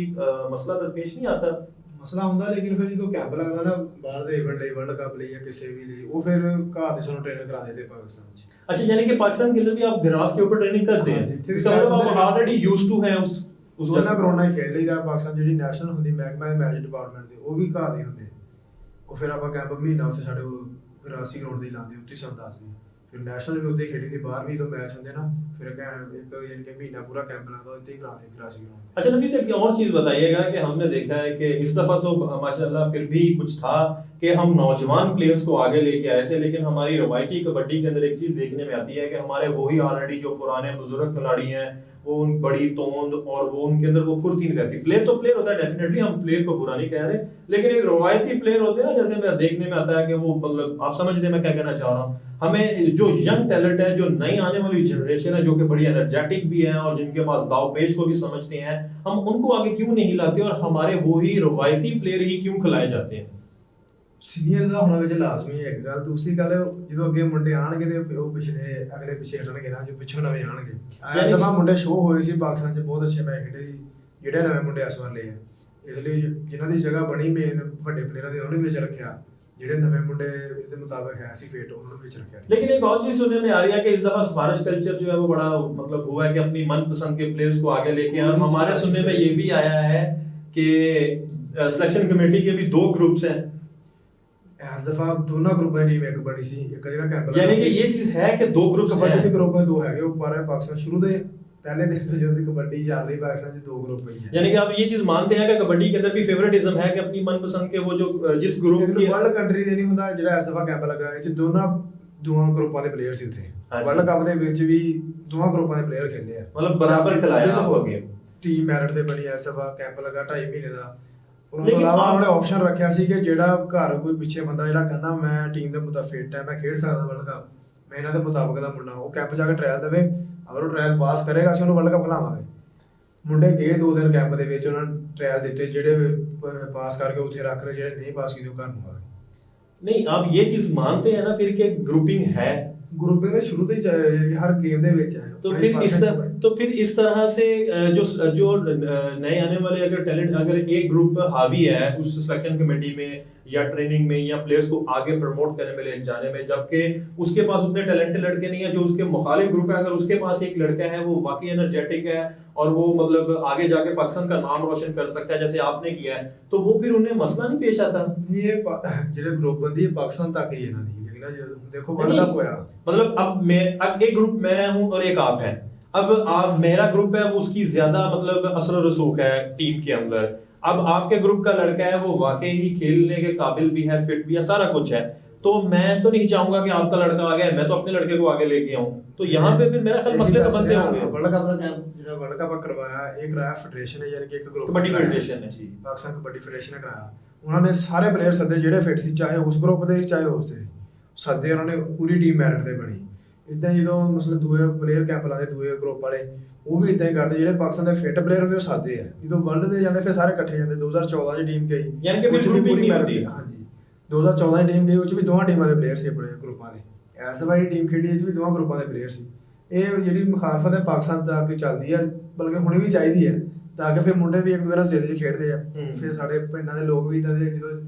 मसला दरपेश नहीं आता?
ਮਸਲਾ ਹੁੰਦਾ, ਲੇਕਿਨ ਫਿਰ ਜਦੋਂ ਕੈਂਪ ਲੱਗਦਾ ਨਾ ਬਾਹਰ ਦੇ ਇਵੈਂਟ ਲਈ, ਵਰਲਡ ਕੱਪ ਲਈ ਜਾਂ ਕਿਸੇ ਵੀ ਲਈ, ਉਹ ਫਿਰ ਘਾਹ ਤੇ ਸਾਨੂੰ ਟ੍ਰੇਨਿੰਗ ਕਰਾ ਦਿੰਦੇ ਪਾਕਿस्तान 'ਚ।
अच्छा, यानी कि पाकिस्तान के अंदर भी आप ग्रास के ऊपर ट्रेनिंग करते हैं, इसका मतलब आप ऑलरेडी यूज्ड टू हैं उस
ਦੋਨਾਂ ਕਰੋਨਾ ਹੀ ਖੇਡ ਲਈਦਾ। ਪਾਕਿस्तान ਜਿਹੜੀ ਨੈਸ਼ਨਲ ਹੁੰਦੀ ਮਹਿਕਮਾ ਦੇ ਮੈਚ ਡਿਪਾਰਟਮੈਂਟ ਦੇ, ਉਹ ਵੀ ਘਾਹ ਦੇ ਹੁੰਦੇ, ਉਹ ਫਿਰ ਆਪਾਂ ਕੈਂਪ ਮਹੀਨਾ ਉੱਥੇ ਸਾਡੇ ਗਰਾਸੀ ਗਰਾਊਂਡ ਦੇ ਲਾਉਂਦੇ, ਉੱਥੇ ਸਭ ਦੱਸਦੇ। ਫਿਰ ਨੈਸ਼ਨਲ ਵੀ ਉੱਥੇ ਖੇਡੀ ਦੀ, ਬਾਹਰ ਵੀ ਤੋਂ ਮੈਚ ਹੁੰਦੇ ਨਾ, ਫਿਰ ਇੱਕ ਯਾਨੀ ਕਿ ਮਹੀਨਾ ਪੂਰਾ कैंप लगता, ਉੱਥੇ ही कराते गरासी ग्राउंड।
अच्छा नफीस, एक और चीज बताइएगा कि हमने देखा है कि इस दफा तो माशाल्लाह फिर भी कुछ था कि हम नौजवान प्लेयर्स को आगे लेके आए थे, लेकिन हमारी रवायती कबड्डी के अंदर एक चीज देखने में आती है कि हमारे वही ऑलरेडी जो पुराने बुजुर्ग खिलाड़ी हैं, वो उन बड़ी तोंद और वो उनके अंदर वो फुर्ती नहीं रहती। प्लेयर तो प्लेयर होता है, डेफिनेटली हम प्लेयर को बुरा नहीं कह रहे, लेकिन एक रवायती प्लेयर होते हैं ना, जैसे मैं देखने में आता है कि वो मतलब आप समझ रहे मैं क्या कहना चाह रहा हूँ। हमें जो यंग टैलेंट है, जो नई आने वाली जनरेशन है, जो कि बड़ी एनर्जेटिक भी है और जिनके पास दाव पेच को भी समझते हैं, हम उनको आगे क्यों नहीं लाते और हमारे वही रवायती प्लेयर ही क्यों खिलाए जाते हैं?
ਸੀਨੀਅਰ ਦਾ ਹੋਣਾ ਵਿੱਚ ਲਾਜ਼ਮੀ ਹੈ ਇੱਕ ਗੱਲ। ਦੂਸਰੀ ਗੱਲ, ਜਦੋਂ ਅੱਗੇ ਮੁੰਡੇ ਆਣਗੇ ਤੇ ਉਹ ਪਿਛਲੇ ਅਗਲੇ ਪਿੱਛੇ ਹਟਣਗੇ ਨਾ, ਜੋ ਪਿੱਛੋਂ ਨਵੇਂ ਆਣਗੇ। ਇਸ ਦਫਾ ਮੁੰਡੇ ਸ਼ੋਅ ਹੋਏ ਸੀ ਪਾਕਿਸਤਾਨ 'ਚ, ਬਹੁਤ ਅੱਛੇ ਮੈਚ ਖੇਡੇ ਸੀ ਜਿਹੜੇ ਨਵੇਂ ਮੁੰਡੇ ਇਸ ਵਾਰ ਲਏ ਆ। ਇਸ ਲਈ ਜਿਨ੍ਹਾਂ ਦੀ ਜਗ੍ਹਾ ਬਣੀ ਮੇਨ ਵੱਡੇ ਪਲੇਅਰਾਂ ਦੀ, ਉਹਨਾਂ ਨੂੰ ਵਿੱਚ ਰੱਖਿਆ। ਜਿਹੜੇ ਨਵੇਂ ਮੁੰਡੇ ਇਹਦੇ ਮੁਤਾਬਕ ਹੈ ਸੀ ਫਿੱਟ, ਉਹਨਾਂ ਨੂੰ ਵਿੱਚ ਰੱਖਿਆ।
लेकिन एक और चीज सुनने में आ रही है कि इस दफा सिफारिश कल्चर जो है वो बड़ा मतलब हुआ है कि अपनी मनपसंद के प्लेयर्स को आगे लेके आए। हमारे सुनने में ये भी आया है कि सिलेक्शन कमेटी के भी 2 ग्रुप्स हैं।
ਇਸ ਦਫਾ ਦੋਨਾਂ ਗਰੁੱਪਾਂ ਦੀ ਟੀਮ ਇੱਕ ਬਣੀ ਸੀ, ਇੱਕ ਜਗ੍ਹਾ ਕੈਂਪ
यानी कि ये चीज है कि 2 ग्रुप्स
ਕਬੱਡੀ ਦੇ
हैं।
ਗਰੁੱਪ ਦੋ ਹੈਗੇ ਉੱਪਰ ਹੈ। ਪਾਕਿਸਤਾਨ ਸ਼ੁਰੂ ਦੇ ਪਹਿਲੇ ਦਿਨ ਤੋਂ ਜਦੋਂ ਦੀ ਕਬੱਡੀ ਚੱਲ ਰਹੀ ਪਾਕਿस्तान 'ਚ 2 ग्रुप ਹੀ ਹੈ।
यानी कि आप ये चीज मानते हैं कि कबड्डी के अंदर भी फेवरेटिज्म है कि अपनी मनपसंद के वो जो जिस ग्रुप की
ਵਰਲਡ ਕੰਟਰੀ ਦੇ ਨਹੀਂ ਹੁੰਦਾ। ਜਿਹੜਾ ਇਸ ਦਫਾ ਕੈਂਪ ਲੱਗਾ, ਇਹ 'ਚ ਦੋਵਾਂ ਗਰੁੱਪਾਂ ਦੇ ਪਲੇਅਰ ਸੀ ਉੱਥੇ।
ਹਾਂਜੀ।
ਵਰਲਡ ਕੱਪ ਦੇ ਵਿੱਚ ਵੀ ਦੋਵਾਂ ਗਰੁੱਪਾਂ ਦੇ ਪਲੇਅਰ ਖੇਲੇ ਆ,
मतलब बराबर खिलाया आपको गेम।
ਟੀਮ ਮੈਰਿਟ ਤੇ ਬਣੀ। ਇਸ ਦਫਾ ਕੈਂਪ ਲੱਗਾ 2.5 ਮਹੀਨੇ ਦਾ। ਉਹਨਾਂ ਤੋਂ
ਲੇਕਿਨ
ਇਲਾਵਾ
ਆਪ-
ਉਹਨੇ ਆਪਸ਼ਨ ਰੱਖਿਆ ਸੀ ਕਿ ਜਿਹੜਾ ਘਰ ਕੋਈ ਪਿੱਛੇ ਬੰਦਾ ਜਿਹੜਾ ਕਹਿੰਦਾ ਮੈਂ ਟੀਮ ਦੇ ਮੁਤਾਬਿਕ ਫਿੱਟ ਹੈ, ਮੈਂ ਖੇਡ ਸਕਦਾ ਵਰਲਡ ਕੱਪ, ਮੈਂ ਇਹਨਾਂ ਦੇ ਮੁਤਾਬਕ ਦਾ ਮੁੰਡਾ, ਉਹ ਕੈਂਪ ਜਾ ਕੇ ਟ੍ਰਾਇਲ ਦੇਵੇ। ਅਗਰ ਉਹ ਟ੍ਰਾਇਲ ਪਾਸ ਕਰੇਗਾ, ਅਸੀਂ ਉਹਨੂੰ ਵਰਲਡ ਕੱਪ ਖਿਲਾਵਾਂਗੇ। ਮੁੰਡੇ ਗਏ 2 ਦਿਨ ਕੈਂਪ ਦੇ ਵਿੱਚ, ਉਹਨਾਂ ਨੇ ਟ੍ਰਾਇਲ ਦਿੱਤੇ, ਜਿਹੜੇ ਪਾਸ ਕਰਕੇ ਉੱਥੇ ਰੱਖ ਲਏ, ਜਿਹੜੇ ਨਹੀਂ ਪਾਸ ਕੀਤੇ ਉਹ ਘਰ ਨੂੰ ਆ ਗਏ।
नहीं, आप ये चीज मानते हैं ना फिर कि ग्रुपिंग है,
ग्रुपिंग तो शुरू से ही हर गेम दे विच है।
तो फिर इस तरह से जो नए आने वाले अगर टैलेंट, अगर एक ग्रुप हावी है उस सिलेक्शन कमेटी में या ट्रेनिंग में या प्लेयर्स को आगे प्रमोट करने में ले जाने में, जबकि उसके पास उतने टैलेंटेड लड़के नहीं है, जो उसके मुखालिफ ग्रुप है, अगर उसके पास एक लड़का है वो वाकई एनर्जेटिक है और वो मतलब आगे जाके पाकिस्तान का नाम रोशन कर सकता है जैसे आपने किया है, तो वो फिर उन्हें मसला नहीं पेश आता?
ये ਜਿਹੜੇ ग्रुप बंदी है पाकिस्तान तक ही है ना, लेकिन देखो वर्ल्ड कप होया,
मतलब अब एक ग्रुप मैं हूं और एक आप हैं। अब आप मेरा ग्रुप है वो उसकी ज्यादा मतलब असर और रसूख है टीम के अंदर। अब आपके ग्रुप का लड़का है वो वाकई ही खेलने के काबिल भी है, फिट भी है, सारा कुछ है, तो मैं तो नहीं चाहूंगा कि आपका लड़का आ गया मैं तो अपने लड़के को आगे लेके आऊं, तो यहाँ पे फिर मेरा ख्याल मसले तो बनते होंगे।
वर्ल्ड कप का कैंप ਜਿਹੜਾ वर्ल्ड कप ਕਰਵਾਇਆ ਇੱਕ ਰਾਇਆ ਫੈਡਰੇਸ਼ਨ ਹੈ, ਯਾਨੀ ਕਿ ਇੱਕ ਗਰੁੱਪ
कबड्डी फेडरेशन है
ਜੀ, ਪਾਕਿਸਤਾਨ ਕਬੱਡੀ ਫੈਡਰੇਸ਼ਨ ਨੇ ਕਰਾਇਆ। ਉਹਨਾਂ ਨੇ ਸਾਰੇ ਪਲੇਅਰ ਸੱਦੇ ਜਿਹੜੇ ਫਿੱਟ ਸੀ, ਚਾਹੇ ਉਸ ਗਰੁੱਪ ਦੇ ਚਾਹੇ ਉਸ ਦੇ ਸੱਦੇ। ਉਹਨਾਂ ਨੇ ਪੂਰੀ ਟੀਮ ਮੈਰਿਟ ਤੇ ਬਣੀ। ਇਦਾਂ ਜਦੋਂ ਮਸਲ ਦੂਏ ਪਲੇਅਰ ਕੈਂਪ ਲਾਦੇ ਦੂਏ ਗਰੁੱਪ ਵਾਲੇ, ਉਹ ਵੀ ਇਦਾਂ ਹੀ ਕਰਦੇ, ਜਿਹੜੇ ਪਾਕਿਸਤਾਨ ਦੇ ਫਿੱਟ ਪਲੇਅਰ ਹੁੰਦੇ ਉਹ ਸਾਦੇ ਆ। ਜਦੋਂ ਵਰਲਡ ਦੇ ਜਾਂਦੇ ਫਿਰ ਸਾਰੇ ਇਕੱਠੇ ਜਾਂਦੇ। 2014 ਚ ਟੀਮ ਗਈ,
ਯਾਨੀ ਕਿ ਫਿਰ ਗਰੁੱਪਿੰਗ ਨਹੀਂ ਹੁੰਦੀ।
ਹਾਂਜੀ 2014 ਦੀ ਟੀਮ ਗਈ, ਉਹ ਚ ਵੀ ਦੋਵਾਂ ਟੀਮਾਂ ਦੇ ਪਲੇਅਰ ਸੀ ਆਪਣੇ ਗਰੁੱਪਾਂ ਦੇ। ਇਸ ਵਾਰੀ ਟੀਮ ਖੇਡੀ, ਇਹ ਚ ਵੀ ਦੋਵਾਂ ਗਰੁੱਪਾਂ ਦੇ ਪਲੇਅਰ ਸੀ। ਇਹ ਜਿਹੜੀ ਮੁਖਾਲਫਤ ਹੈ ਪਾਕਿਸਤਾਨ ਤੱਕ ਚੱਲਦੀ ਹੈ, ਬਲਕਿ ਹੁਣ ਵੀ ਚਾਹੀਦੀ ਹੈ, ਤਾਂ ਕਿ ਫਿਰ ਮੁੰਡੇ ਵੀ ਇੱਕ ਦੂਜੇ ਨਾਲ ਸਟੇਜ 'ਚ ਖੇਡਦੇ ਆ। ਫਿਰ ਸਾਡੇ ਪਿੰਡਾਂ ਦੇ ਲੋਕ ਵੀ ਇਦਾਂ ਦੇ, ਜਦੋਂ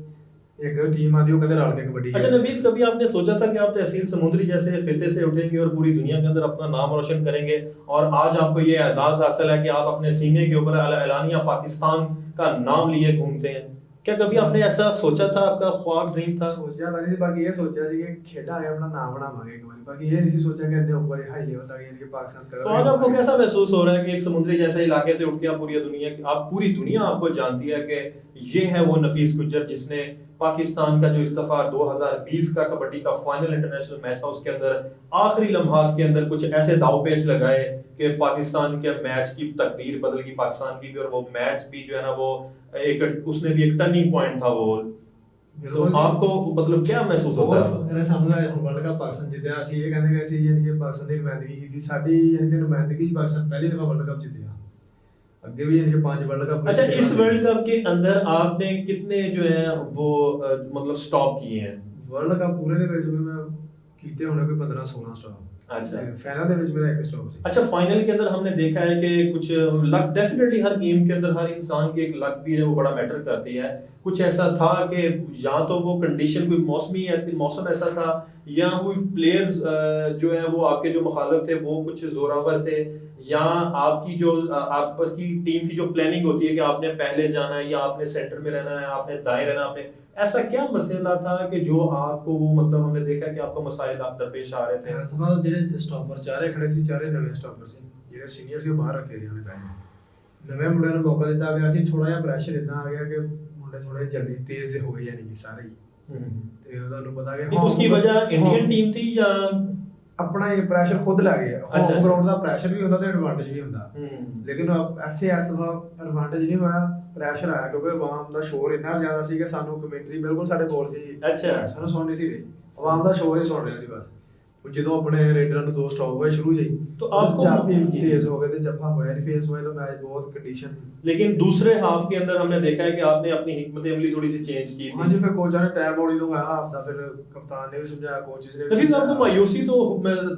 एक टीम आती है वो कहते रल के कबड्डी।
अच्छा नफीस, कभी आपने सोचा था कि आप तहसील समुद्री जैसे खिते से उठेंगे और पूरी दुनिया के अंदर अपना नाम रोशन करेंगे, और आज आपको ये एजाज हासिल है कि आप अपने सीने के ऊपर एलानिया पाकिस्तान का नाम लिए घूमते हैं? क्या कभी आपने ऐसा सोचा था, आपका ख्वाब ड्रीम था?
ਸੋਚਿਆ ਤਾਂ ਨਹੀਂ ਸੀ, ਬਾਕੀ ਇਹ ਸੋਚਿਆ ਸੀ ਕਿ ਖੇਡਾਂ ਆਗੇ ਆਪਣਾ ਨਾਮ ਬਣਾਵਾਂਗੇ ਇੱਕ ਵਾਰੀ, ਬਾਕੀ ਇਹ ਨਹੀਂ ਸੀ ਸੋਚਿਆ कि ਇੰਨੇ ਉੱਪਰ ਹਾਈ ਲੈਵਲ ਤੱਕ ਯਾਨੀ कि पाकिस्तान
तो आज आपको कैसा महसूस हो रहा है कि एक समुद्री जैसे इलाके से उठ के आप पूरी दुनिया आपको जानती है कि ये है वो नफीस गुज्जर जिसने पाकिस्तान का जो इस दफा 2020 का कबड्डी का फाइनल इंटरनेशनल मैच था उसके अंदर आखिरी लम्हात के अंदर कुछ ऐसे दाव पेच लगाए कि पाकिस्तान के मैच की तकदीर बदल गई, पाकिस्तान की भी, और वो मैच भी जो है ना वो एक उसमें भी एक टर्निंग पॉइंट था वो। तो आपको मतलब क्या महसूस होता है?
ਇਹਨੇ ਸਾਨੂੰ ਵਰਲਡ ਕੱਪ ਪਾਕਿਸਤਾਨ ਜਿੱਤਿਆ, ਅਸੀਂ ਇਹ ਕਹਿੰਦੇ ਕਿ ਅਸੀਂ ਯਾਨੀ ਕਿ ਪਾਕਿਸਤਾਨ ਦੀ ਨੁਮਾਇੰਦਗੀ ਕੀਤੀ, ਸਾਡੀ ਯਾਨੀ ਕਿ ਨੁਮਾਇੰਦਗੀ ਪਾਕਿस्तान ਪਹਿਲੀ ਦਫਾ ਵਰਲਡ ਕੱਪ ਜਿੱਤਿਆ, ਅੱਗੇ भी यानी कि 5 वर्ल्ड कप।
अच्छा, इस वर्ल्ड कप के अंदर आपने कितने जो है वो मतलब स्टॉप किए हैं?
वर्ल्ड कप पूरे ਦੇ ਵਿੱਚ ਮੈਂ ਕੀਤੇ ਹੋਣੇ ਕੋਈ 15-16 ਸਟਾਪ।
अच्छा,
फाइनल ਦੇ ਵਿੱਚ मेरा एक स्टॉप ਸੀ।
अच्छा, फाइनल के अंदर हमने देखा है कि कुछ लक, डेफिनेटली हर गेम के अंदर हर इंसान की एक लक भी है वो बड़ा मैटर करती है। कुछ ऐसा था कि या तो वो कंडीशन कोई मौसम ऐसा था, या कोई प्लेयर्स जो है वो आपके जो मुखालिफ थे वो कुछ जोरावर थे, या आपकी जो आपस की टीम की जो प्लानिंग होती है कि आपने पहले जाना है या आपने सेंटर में रहना है, आपने दाएं रहना, आपने ऐसा क्या मसला था कि जो आपको वो मतलब हमने देखा कि आपको मसाइल आप दरपेश आ रहे थे?
ਸਭਾ ਜਿਹੜੇ ਸਟਾਪਰ ਚਾਰੇ ਖੜੇ ਸੀ, ਚਾਰੇ ਨਵੇਂ ਸਟਾਪਰ ਸੀ, ਜਿਹੜੇ ਸੀਨੀਅਰ ਸੀ ਉਹ ਬਾਹਰ ਰੱਖੇ ਸੀ ਉਹਨੇ ਪਹਿਲੇ। ਨਵੇਂ ਮੁੰਡਿਆਂ ਨੂੰ ਮੌਕਾ ਦਿੱਤਾ ਗਿਆ ਸੀ, ਥੋੜਾ ਜਿਹਾ ਪ੍ਰੈਸ਼ਰ ਇਦਾਂ ਆ ਗਿਆ ਕਿ ਮੁੰਡੇ ਥੋੜੇ ਜਲਦੀ ਤੇਜ਼ ਹੋ ਗਏ ਯਾਨੀ ਕਿ ਸਾਰੇ ਹੀ। ਤੇ ਤੁਹਾਨੂੰ ਪਤਾ ਕਿ
उसकी वजह इंडियन टीम थी या
ਆਪਣਾ ਇਹ ਪ੍ਰੈਸ਼ਰ ਖੁਦ ਲੈ ਗਏ?
ਅੱਛਾ।
ਹੋਮ ਗਰਾਊਂਡ ਦਾ ਪ੍ਰੈਸ਼ਰ ਵੀ ਹੁੰਦਾ ਤੇ ਐਡਵਾਂਟੇਜ ਵੀ ਹੁੰਦਾ, ਲੇਕਿਨ ਇੱਥੇ ਇਸ ਦਫਾ ਐਡਵਾਂਟੇਜ ਨਹੀਂ ਹੋਇਆ, ਪ੍ਰੈਸ਼ਰ ਆਇਆ ਕਿਉਂਕਿ ਆਵਾਮ ਦਾ ਸ਼ੋਰ ਇੰਨਾ ਜ਼ਿਆਦਾ ਸੀ ਕਿ ਸਾਨੂੰ ਕਮੈਂਟਰੀ ਬਿਲਕੁਲ ਸਾਡੇ ਕੋਲ ਸੀ।
ਅੱਛਾ।
ਸਾਨੂੰ ਸੁਣ ਨਹੀਂ ਸੀ ਰਹੀ, ਆਵਾਮ ਦਾ ਸ਼ੋਰ ਹੀ ਸੁਣ ਰਿਹਾ ਸੀ ਬਸ। ਜਦੋਂ ਆਪਣੇ ਰੇਡਰਾਂ ਨੂੰ 2 ਸਟਾਪ ਹੋਏ शुरू से ही,
तो आपको
तेज हो गए थे, जब हम हुए फेस हुए तो मैच बहुत कंडीशन।
लेकिन दूसरे हाफ के अंदर हमने देखा है कि आपने अपनी हिकमत अमली थोड़ी सी चेंज की थी।
हाँ जी, फिर कोच ने टाइम आउट जो है हाफ दा, फिर कप्तान ने भी समझाया, कोचेस ने भी
नफीस,
समझाया।
आपको मायूसी तो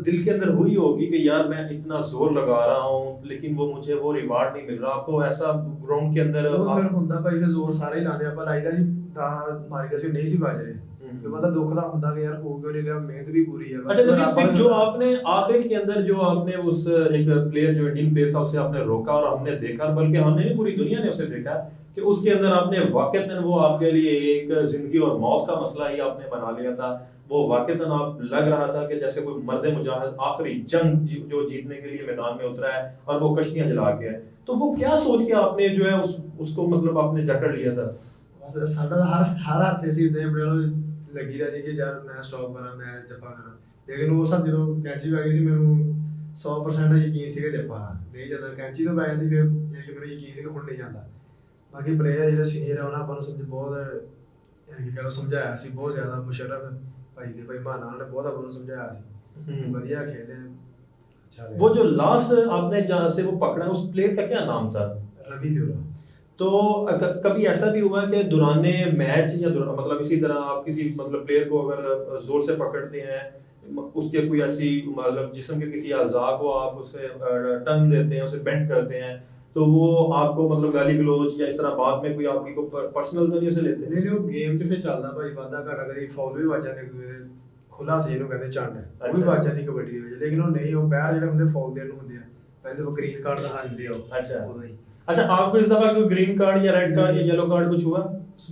दिल के अंदर हुई होगी कि यार मैं इतना जोर लगा रहा हूँ लेकिन वो मुझे वो रिवार्ड नहीं मिल रहा, आपको ऐसा ग्राउंड के अंदर?
ਉਹ ਫਿਰ ਹੁੰਦਾ ਭਾਈ, ਫਿਰ ਜ਼ੋਰ ਸਾਰੇ ਹੀ ਲਾਦੇ ਆਪਾਂ, ਲਾਈਦਾ ਜੀ ਦਾ ਮਾਰੀਦਾ ਸੀ, ਨਹੀਂ ਸੀ ਬਾਜਰੇ ਤੇ ਬੰਦਾ ਦੁੱਖ ਦਾ ਹੁੰਦਾ ਕਿ ਯਾਰ ਹੋ ਕਿਉਂ नहीं रहा, मिहनत भी पूरी है।
अच्छा नफीस, फिर जो आपने आखिर के अंदर जो आपने उस एक प्लेयर जो इंडियन प्लेयर था उसे आपने रोका और हमने देखा, बल्कि हमने नहीं पूरी दुनिया ने उसे देखा कि उसके अंदर आपने वाकईतन वो आपके लिए एक जिंदगी और मौत का मसला ही आपने बना लिया था। वो वाकईतन आप लग रहा था कि जैसे कोई मर्द मुजाहिद आखिरी जंग जो जीतने के लिए मैदान में उतरा है और वो कश्तियां जला के है। तो वो क्या सोच के आपने जो है उसको मतलब आपने जकड़ लिया था?
बस साडा हर हाथ से इतने बड़े लगी रहा कि यार मैं स्टॉप करा, मैं जफा करा, लेकिन वो सब जो कैंची पै गई सी, मैनू 100% यकीन ਸੀ ਕਿ ਜੱਫਾ ਨਹੀਂ ਜਾਂਦਾ, ਕੈਂਚੀ ਤੋਂ ਪੈ ਜਾਂਦੀ ਫਿਰ ਯਾਨੀ ਕਿ ਮੈਨੂੰ ਯਕੀਨ ਸੀ ਕਿ ਹੁਣ ਨਹੀਂ ਜਾਂਦਾ। ਬਾਕੀ ਪਲੇਅਰ ਜਿਹੜੇ ਸੀਨੀਅਰ ਆ ਉਹਨਾਂ ਆਪਾਂ ਨੂੰ ਸਮਝ ਬਹੁਤ ਯਾਨੀ ਕਿ ਸਮਝਾਇਆ ਸੀ ਬਹੁਤ ਜ਼ਿਆਦਾ, ਮੁਸ਼ਰਫ ਭਾਈ ਦੇ ਭਾਈ ਮਾਨਾ ਨੇ बहुत ਆਪਾਂ ਨੂੰ ਸਮਝਾਇਆ ਸੀ, ਵਧੀਆ खेले, अच्छा
वो जो लास्ट आपने जहाँ से वो पकड़ा उस प्लेयर का क्या नाम था?
रवि देवरा।
तो कभी ऐसा भी हुआ कि दुराने मैच या मतलब इसी तरह आप किसी मतलब प्लेयर को अगर जोर से पकड़ते हैं, उसके कोई ऐसी मतलब जिस्म के किसी अज़ा को आप उसे टर्न देते हैं, उसे बेंड करते हैं, तो वो आपको मतलब गाली गलोच या इस तरह बाद में कोई आपकी को पर्सनल तो नहीं उसे लेते?
नहीं वो गेम 'ਚ ਫਿਰ ਚੱਲਦਾ ਭਾਈ, ਵਾਧਾ ਘਾਟਾ, ਕਦੀ ਫਾਉਲ ਵੀ ਵੱਜ ਜਾਂਦੇ, ਖੁੱਲਾ ਸੀ ਇਹਨੂੰ ਕਹਿੰਦੇ ਝੰਡ, ਉਹ ਵੀ ਵੱਜ ਜਾਂਦੀ ਕਬੱਡੀ ਦੇ ਵਿੱਚ, ਲੇਕਿਨ ਉਹ ਨਹੀਂ, ਉਹ ਪੈਰ ਜਿਹੜੇ ਹੁੰਦੇ ਫਾਉਲ ਦੇਣ ਨੂੰ ਹੁੰਦੇ ਆ, ਪਹਿਲੇ ਉਹ ਗ੍ਰੀਨ ਕਾਰਡ ਦਿਖਾ ਦਿੰਦੇ ਹੋ।
अच्छा अच्छा, आपको इस दफा कोई ग्रीन कार्ड या रेड कार्ड या येलो कार्ड कुछ हुआ?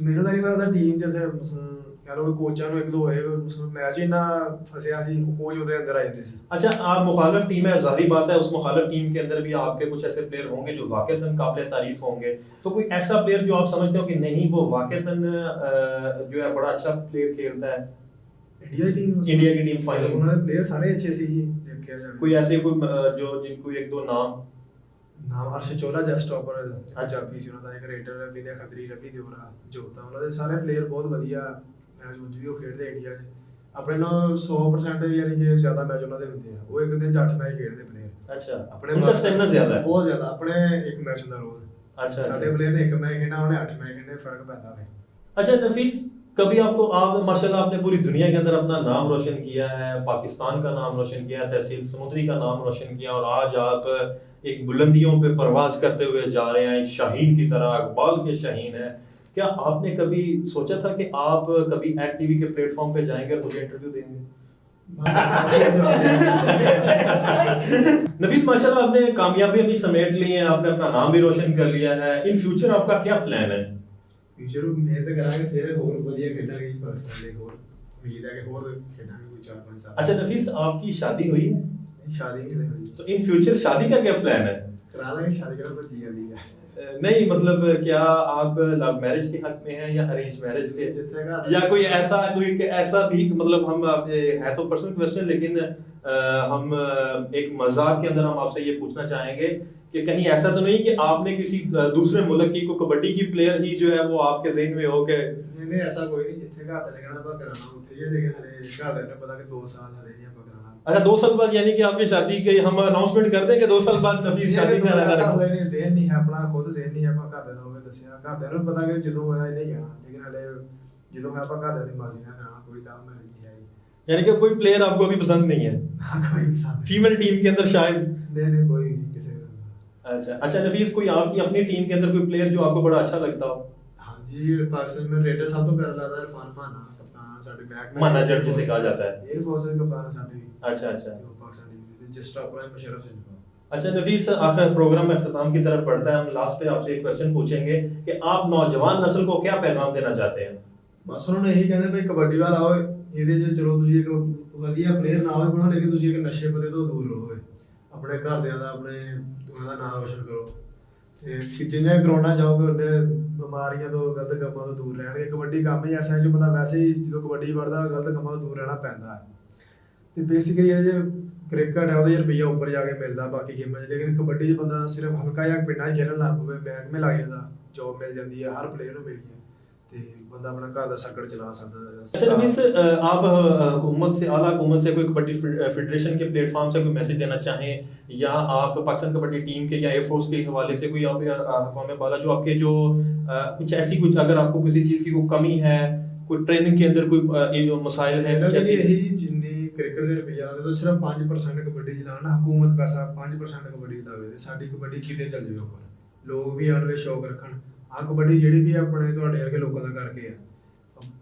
ਮੈਨੂੰ ਤਾਂ ਨਹੀਂ ਪਤਾ, ਟੀਮ ਜੈਸੇ कह लो कोचा ਨੂੰ ਇੱਕ ਦੋ ਹੋਏ, ਮੈਚ ਹੀ ਨਾ ਫਸਿਆ ਸੀ, ਕੋਚ ਉਹਦੇ ਅੰਦਰ ਆ ਜਾਂਦੇ ਸੀ।
अच्छा, आप मुखालिफ टीम है, जाहिर बात है उस मुखालिफ टीम के अंदर भी आपके कुछ ऐसे प्लेयर होंगे जो वाकईतन काबिल तारीफ होंगे, तो कोई ऐसा प्लेयर जो आप समझते हो कि नहीं वो वाकईतन जो है बड़ा अच्छा प्लेयर खेलता है?
इंडिया की टीम
फाइनल
उन्होंने प्लेयर सारे अच्छे सी देखा जाए,
कोई ऐसे कोई जो जिनको एक दो नाम
ਹਰਸ਼ ਚੋਲਾ ਜਸਟ ਟੌਪਰ ਪੰਜਾਬੀ ਸੀ, ਉਹਨਾਂ ਦਾ ਇੱਕ ਰੇਡਰ ਹੈ ਵਿਨੇ ਖਤਰੀ, ਰਵੀ ਦੇਵਰਾ, ਜੋਤਾ, ਉਹਨਾਂ ਦੇ ਸਾਰੇ ਪਲੇਅਰ ਬਹੁਤ ਵਧੀਆ ਮੈਚ ਉਂਝ ਵੀ ਉਹ ਖੇਡਦੇ ਇੰਡੀਆ 'ਚ, ਆਪਣੇ ਨਾਲ 100% ਯਾਨੀ ਕਿ ਜ਼ਿਆਦਾ ਮੈਚ ਉਹਨਾਂ ਦੇ ਹੁੰਦੇ ਆ, ਉਹ ਇੱਕ ਦਿਨ 'ਚ 8 ਮੈਚ ਖੇਡਦੇ ਪਲੇਅਰ।
अच्छा,
ਆਪਣੇ
उनका स्टेमिना ज्यादा है?
ਬਹੁਤ ਜ਼ਿਆਦਾ, ਆਪਣੇ ਇੱਕ ਮੈਚ ਹੁੰਦਾ ਰੋਜ਼।
अच्छा,
ਸਾਡੇ ਪਲੇਅਰ ਨੇ ਇੱਕ ਮੈਚ ਖੇਡਣਾ, ਉਹਨੇ 8 ਮੈਚ ਖੇਡਣੇ, ਫਰਕ ਪੈਂਦਾ ਹੈ।
अच्छा नफीस, कभी आपको आप माशाल्लाह आपने पूरी दुनिया के अंदर अपना नाम रोशन किया है, पाकिस्तान का नाम रोशन किया है, तहसील समुद्री का नाम रोशन किया, और आज आप एक बुलंदियों पे परवाज करते हुए जा रहे हैं, एक शाहीन की तरह, इकबाल के शाहीन है। क्या आपने कभी सोचा था कि आप कभी एड टीवी के प्लेटफॉर्म पे जाएंगे और मुझे इंटरव्यू देंगे? नफीस माशाल्लाह आपने कामयाबी अभी समेट ली है, आपने अपना नाम भी रोशन कर लिया है, इन फ्यूचर आपका क्या प्लान है?
ਫਿਊਚਰ ਨੂੰ ਮਿਹਨਤ ਕਰਾਂਗੇ ਫਿਰ ਹੋਰ ਵਧੀਆ ਖੇਡਾਂਗੇ ਜੀ ਪਾਕਿਸਤਾਨ ਲਈ ਹੋਰ ਉਮੀਦ ਹੈ ਕਿ ਹੋਰ ਖੇਡਾਂਗੇ ਕੋਈ 4-5 साल।
अच्छा नफीस, आपकी शादी हुई है?
शादी नहीं हुई
तो इन फ्यूचर शादी का क्या प्लान है?
करा लेंगे शादी करा पर जी नहीं है
नहीं मतलब क्या आप लव मैरिज के हक में हैं या अरेंज मैरिज के,
जितने
या कोई ऐसा भी मतलब हम है तो पर्सनल क्वेश्चन, लेकिन हम एक मजाक के अंदर हम आपसे ये पूछना चाहेंगे कि कहीं ऐसा तो नहीं कि आपने किसी दूसरे मुल्क की को कबड्डी की प्लेयर ही जो है वो आपके ज़हन में हो के?
नहीं ऐसा कोई नहीं, जितने घर वाले कहना बा कराना उठे ही, लेकिन हरे घर वाले ने पता कि 2 साल हरे या पकड़ना।
अच्छा 2 साल बाद, यानी कि आपकी शादी के हम अनाउंसमेंट कर दें कि 2 साल बाद नफीस शादी का इरादा रखो।
नहीं ज़हन नहीं है अपना, खुद ज़हन नहीं है, अपना घर वाले होवे दसिया, घर वाले ने पता कि ਜਦੋਂ ਹੋਇਆ ਇਹ ਨਹੀਂ ਕਹਿਣਾ, लेकिन हले ਜਦੋਂ मैं अपना घर वाले ਦੀ मर्जी ਨਾਲ ਕਰਾਣਾ, कोई लव मैरिज नहीं है।
यानी कि कोई प्लेयर आपको अभी पसंद नहीं है?
कोई पसंद
फीमेल टीम के अंदर शायद?
नहीं कोई नहीं किसी का।
अच्छा नफीस, कोई आपकी अपनी टीम के अंदर कोई प्लेयर जो आपको बड़ा अच्छा लगता हो?
हाँ जी, पाकिस्तान में रेडर सब तो प्यारा लगता है इरफान माना, कप्तान साडे बैक में
मैनेजर जिसे कहा जाता है।
एयर फोर्स के कप्तान साडे।
अच्छा
पाकिस्तान टीम में जिस टॉप पर मुशर्रफ सिंह।
अच्छा नफीस, आखिर प्रोग्राम में अख्ताम की तरफ बढ़ता है, हम लास्ट पे आपसे एक क्वेश्चन पूछेंगे कि आप नौजवान नस्ल को क्या पैगाम देना चाहते हैं?
बस उन्होंने यही कहते भाई कबड्डी वाला आओ ਇਹਦੇ ਚ ਚਲੋ ਤੁਸੀਂ ਇੱਕ ਵਧੀਆ ਪਲੇਅਰ ਨਾ ਹੋਵੇ ਬਣਾ, ਲੇਕਿਨ ਤੁਸੀਂ ਇੱਕ ਨਸ਼ੇ ਪੱਤੇ ਤੋਂ ਦੂਰ ਰਹੋਗੇ, ਆਪਣੇ ਘਰਦਿਆਂ ਦਾ ਆਪਣੇ ਦੁਨੀਆ ਦਾ ਨਾਮ ਰੋਸ਼ਨ ਕਰੋ, ਤੇ ਜਿੰਨੇ ਕਰੋਨਾ ਚਾਹੋਗੇ ਉਹਨੇ ਬਿਮਾਰੀਆਂ ਤੋਂ ਗਲਤ ਕੰਮਾਂ ਤੋਂ ਦੂਰ ਰਹਿਣਗੇ। ਕਬੱਡੀ ਕੰਮ ਹੀ ਐਸਾ ਹੈ ਜੋ ਬੰਦਾ ਵੈਸੇ ਹੀ ਜਦੋਂ ਕਬੱਡੀ ਵੜਦਾ ਗਲਤ ਕੰਮਾਂ ਤੋਂ ਦੂਰ ਰਹਿਣਾ ਪੈਂਦਾ ਹੈ। ਤੇ ਬੇਸਿਕਲੀ ਇਹਦੇ ਚ ਕ੍ਰਿਕਟ ਹੈ ਉਹਦੇ ਰੁਪਈਆ ਉੱਪਰ ਜਾ ਕੇ ਮਿਲਦਾ ਬਾਕੀ ਗੇਮਾਂ 'ਚ, ਲੇਕਿਨ ਕਬੱਡੀ 'ਚ ਬੰਦਾ ਸਿਰਫ ਹਲਕਾ ਜਿਹਾ ਪਿੰਡਾਂ 'ਚ ਖੇਡਣ ਲੱਗ ਪਵੇ, ਮਹਿਕਮੇ ਲੱਗ ਜਾਂਦਾ, ਜੋਬ ਮਿਲ ਜਾਂਦੀ ਹੈ, ਹਰ ਪਲੇਅਰ ਨੂੰ ਮਿਲਦੀ ਹੈ, ਤੇ ਬੰਦਾ अपना घर का सर्कट चला सकता है।
अच्छा नफीस, आप हुकूमत से, आला हुकूमत से कोई कबड्डी फेडरेशन के प्लेटफॉर्म से कोई मैसेज देना चाहें, या आप पाकिस्तान कबड्डी टीम के या एयरफोर्स के हवाले से कोई आप कौम वाला जो आपके जो कुछ ऐसी कुछ अगर आपको किसी चीज़ की कोई कमी है, कोई ट्रेनिंग के अंदर कोई ये जो मसाइल है,
यही जिन्नी क्रिकेट ਦੇ ਰੁਪਈਆ ਲਾਉਂਦੇ ਤਾਂ ਸਿਰਫ 5% ਕਬੱਡੀ ਚ ਲਾਣਾ, ਹਕੂਮਤ ਪੈਸਾ 5% ਕਬੱਡੀ ਦਾ ਦੇਵੇ, ਸਾਡੀ ਕਬੱਡੀ ਕਿਤੇ ਚੱਲ ਜਾਵੇ ਉੱਪਰ, ਲੋਕ ਵੀ ਆਣ ਵੇ ਸ਼ੌਕ ਰੱਖਣ। ਆ ਕਬੱਡੀ ਜਿਹੜੀ ਵੀ ਆਪਣੇ ਤੁਹਾਡੇ ਵਰਗੇ ਲੋਕਾਂ ਦਾ ਕਰਕੇ ਆ,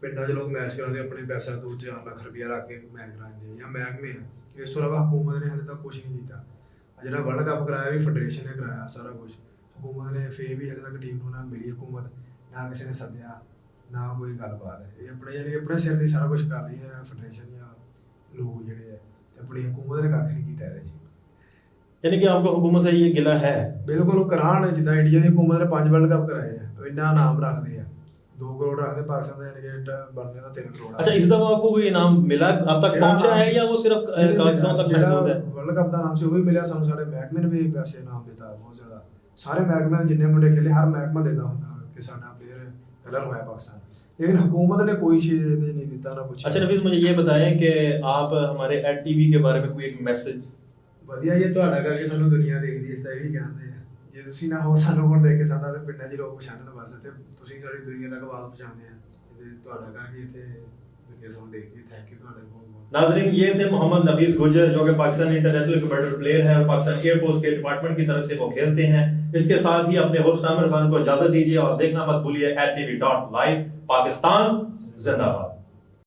ਪਿੰਡਾਂ 'ਚ ਲੋਕ ਮੈਚ ਕਰਾਉਂਦੇ ਆਪਣੇ ਪੈਸਾ 2-4 ਲੱਖ ਰੁਪਈਆ ਰੱਖ ਕੇ ਮੈਚ ਕਰਾਉਂਦੇ ਜਾਂ ਮਹਿਕਮੇ ਆ। ਇਸ ਤੋਂ ਇਲਾਵਾ ਹਕੂਮਤ ਨੇ ਹਾਲੇ ਤੱਕ ਕੁਝ ਨਹੀਂ ਕੀਤਾ। ਜਿਹੜਾ ਵਰਲਡ ਕੱਪ ਕਰਾਇਆ ਵੀ ਫੈਡਰੇਸ਼ਨ ਨੇ ਕਰਾਇਆ ਸਾਰਾ ਕੁਝ, ਹਕੂਮਤ ਨੇ ਫੇਰ ਵੀ ਹਾਲੇ ਤੱਕ ਟੀਮ ਨੂੰ ਨਾ ਮਿਲੀ ਹਕੂਮਤ, ਨਾ ਕਿਸੇ ਨੇ ਸੱਦਿਆ, ਨਾ ਕੋਈ ਗੱਲਬਾਤ ਹੈ। ਇਹ ਆਪਣੇ ਯਾਨੀ ਆਪਣੇ ਸਿਰ ਤੇ ਸਾਰਾ ਕੁਝ ਕਰ ਰਹੀ ਹੈ ਫੈਡਰੇਸ਼ਨ ਜਾਂ ਲੋਕ ਜਿਹੜੇ ਆ, ਤੇ ਆਪਣੀ ਹਕੂਮਤ ਨੇ ਕੱਖ ਨਹੀਂ ਕੀਤਾ ਇਹਦੇ 'ਚ।
यानी कि आपको हुकूमत से ये गिला है?
ਬਿਲਕੁਲ ਉਹ ਕਰਾਣ, ਜਿੱਦਾਂ ਇੰਡੀਆ ਦੀ ਹਕੂਮਤ ਨੇ 5 ਵਰਲਡ ਕੱਪ ਕਰਾਏ ਆ, ਇੰਨਾ ਨਾਮ ਰੱਖਦੇ ਆ, 2 ਕਰੋੜ ਰੱਖਦੇ, ਪਾਕਿस्तान ਦਾ ਯਾਨੀ कि ਬਣਦੇ ਦਾ 3 ਕਰੋੜ।
अच्छा इस दफा आपको कोई इनाम मिला, अब तक पहुंचा है या वो सिर्फ कागजों तक महदूद है?
ਵਰਲਡ ਕੱਪ ਦਾ ਨਾਮ ਸੀ ਉਹ ਵੀ ਮਿਲਿਆ ਸਾਨੂੰ, ਸਾਡੇ ਮਹਿਕਮੇ ਨੇ ਵੀ ਪੈਸੇ ਇਨਾਮ ਦਿੱਤਾ ਬਹੁਤ ਜ਼ਿਆਦਾ, ਸਾਰੇ ਮਹਿਕਮੇ ਜਿੰਨੇ ਮੁੰਡੇ ਖੇਲੇ ਹਰ ਮਹਿਕਮਾ ਦਿੰਦਾ ਹੁੰਦਾ ਕਿ ਸਾਡਾ ਪਲੇਅਰ ਕਲਰ ਹੋਇਆ ਪਾਕਿस्तान, लेकिन हुकूमत ने कोई चीज नहीं देता ना कुछ।
अच्छा नफीस, मुझे ये बताएं कि आप हमारे @TV के बारे में कोई एक मैसेज?
ਵਧੀਆ ਇਹ ਤੁਹਾਡਾ ਕਰਕੇ ਸਾਨੂੰ ਦੁਨੀਆ ਦੇਖਦੀ ਇਸ ਦਾ ਇਹ ਵੀ ਕਹਿੰਦੇ ਆ, ਜੇ ਤੁਸੀਂ ਨਾ ਹੋ ਸਾਨੂੰ ਕੋਣ ਦੇਖ ਕੇ ਸਾਡਾ ਤੇ ਪਿੰਡਾਂ 'ਚ ਲੋਕ ਪਛਾਣਨ ਵਾਸਤੇ, ਤੇ ਤੁਸੀਂ ਸਾਰੀ ਦੁਨੀਆ ਤੱਕ ਆਵਾਜ਼ ਪਹੁੰਚਾਉਂਦੇ ਆ, ਤੇ ਤੁਹਾਡਾ ਕਰਕੇ ਇੱਥੇ ਦੁਨੀਆ ਸਾਨੂੰ ਦੇਖਦੀ। थैंक यू ਤੁਹਾਡੇ बहुत बहुत।
नाजरीन, ये थे मोहम्मद नफीस गुजर, जो कि पाकिस्तान इंटरनेशनल कबड्डी प्लेयर है और पाकिस्तान एयरफोर्स के डिपार्टमेंट की तरफ से वो खेलते हैं। इसके साथ ही अपने होस्ट आमिर खान को इजाजत दीजिए और देखना मत भूलिए @TV.live। पाकिस्तान जिंदाबाद।